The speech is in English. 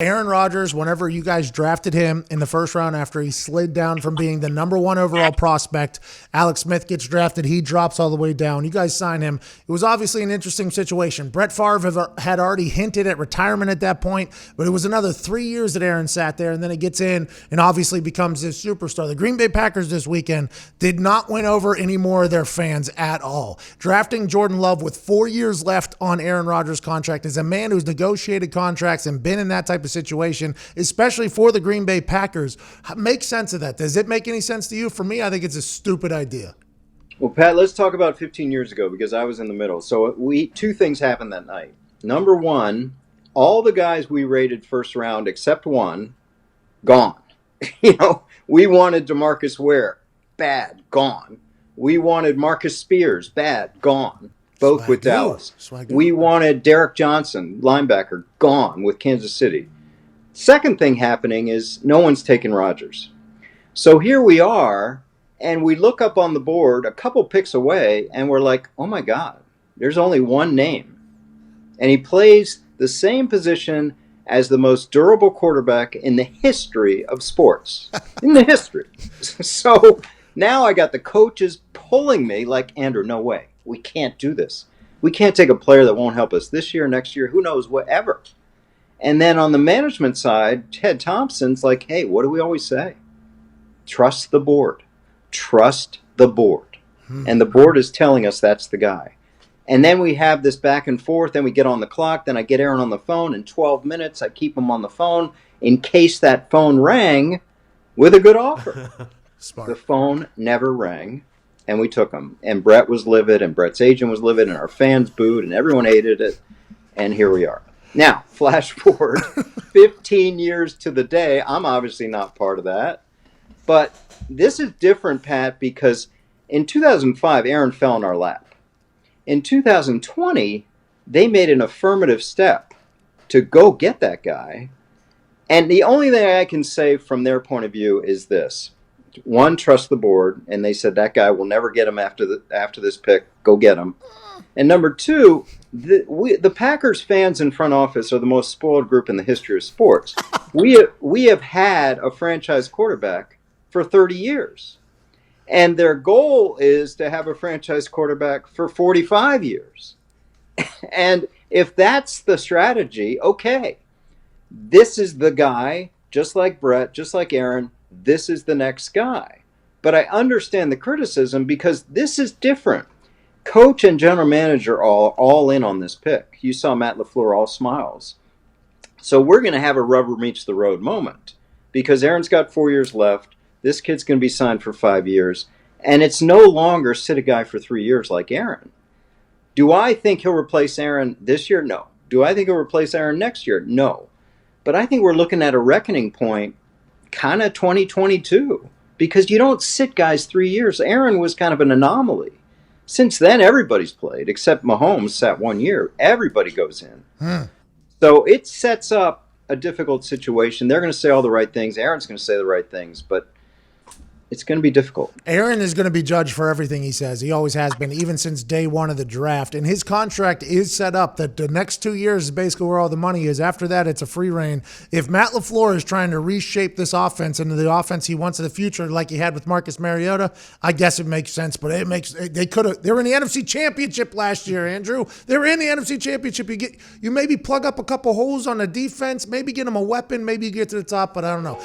Aaron Rodgers, whenever you guys drafted him in the first round after he slid down from being the number one overall prospect, Alex Smith gets drafted. He drops all the way down. You guys sign him. It was obviously an interesting situation. Brett Favre had already hinted at retirement at that point, but it was another 3 years that Aaron sat there, and then he gets in and obviously becomes this superstar. The Green Bay Packers this weekend did not win over any more of their fans at all. Drafting Jordan Love with 4 years left on Aaron Rodgers' contract is a man who's negotiated contracts and been in that type of situation, especially for the Green Bay Packers. Make sense of that. Does it make any sense to you? For me, I think it's a stupid idea. Well, Pat, let's talk about 15 years ago because I was in the middle. So two things happened that night. Number one, all the guys we rated first round except one, gone. We wanted DeMarcus Ware, bad, gone. We wanted Marcus Spears, bad, gone. Both with Dallas. We wanted Derek Johnson, linebacker, gone with Kansas City. Second thing happening is no one's taken Rodgers. So here we are, and we look up on the board a couple picks away, and we're like, oh my God, there's only one name. And he plays the same position as the most durable quarterback in the history of sports. In the history. So now I got the coaches pulling me like, Andrew, no way. We can't do this. We can't take a player that won't help us this year, next year, who knows, whatever. And then on the management side, Ted Thompson's like, hey, what do we always say? Trust the board. Trust the board. And the board is telling us that's the guy. And then we have this back and forth, then we get on the clock, then I get Aaron on the phone. In 12 minutes, I keep him on the phone in case that phone rang with a good offer. Smart. The phone never rang, and we took him. And Brett was livid, and Brett's agent was livid, and our fans booed, and everyone hated it. And here we are. Now, flash forward 15 years to the day. I'm obviously not part of that. But this is different, Pat, because in 2005, Aaron fell in our lap. In 2020, they made an affirmative step to go get that guy. And the only thing I can say from their point of view is this. One, trust the board, and they said that guy will never get him after this pick. Go get him. And number two, the Packers fans in front office are the most spoiled group in the history of sports. We have had a franchise quarterback for 30 years, and their goal is to have a franchise quarterback for 45 years. And if that's the strategy, okay, this is the guy, just like Brett, just like Aaron. This is the next guy. But I understand the criticism because this is different. Coach and general manager are all in on this pick. You saw Matt LaFleur all smiles. So we're going to have a rubber meets the road moment because Aaron's got 4 years left. This kid's going to be signed for 5 years. And it's no longer sit a guy for 3 years like Aaron. Do I think he'll replace Aaron this year? No. Do I think he'll replace Aaron next year? No. But I think we're looking at a reckoning point kind of 2022 because you don't sit guys 3 years. Aaron was kind of an anomaly. Since then, everybody's played, except Mahomes sat 1 year. Everybody goes in. So it sets up a difficult situation. They're going to say all the right things. Aaron's going to say the right things, but it's going to be difficult. Aaron is going to be judged for everything he says. He always has been, even since day one of the draft. And his contract is set up that the next 2 years is basically where all the money is. After that, it's a free reign. If Matt LaFleur is trying to reshape this offense into the offense he wants in the future, like he had with Marcus Mariota, I guess it makes sense. But they were in the NFC Championship last year, Andrew. They were in the NFC Championship. You maybe plug up a couple holes on the defense, maybe get them a weapon, maybe you get to the top, but I don't know.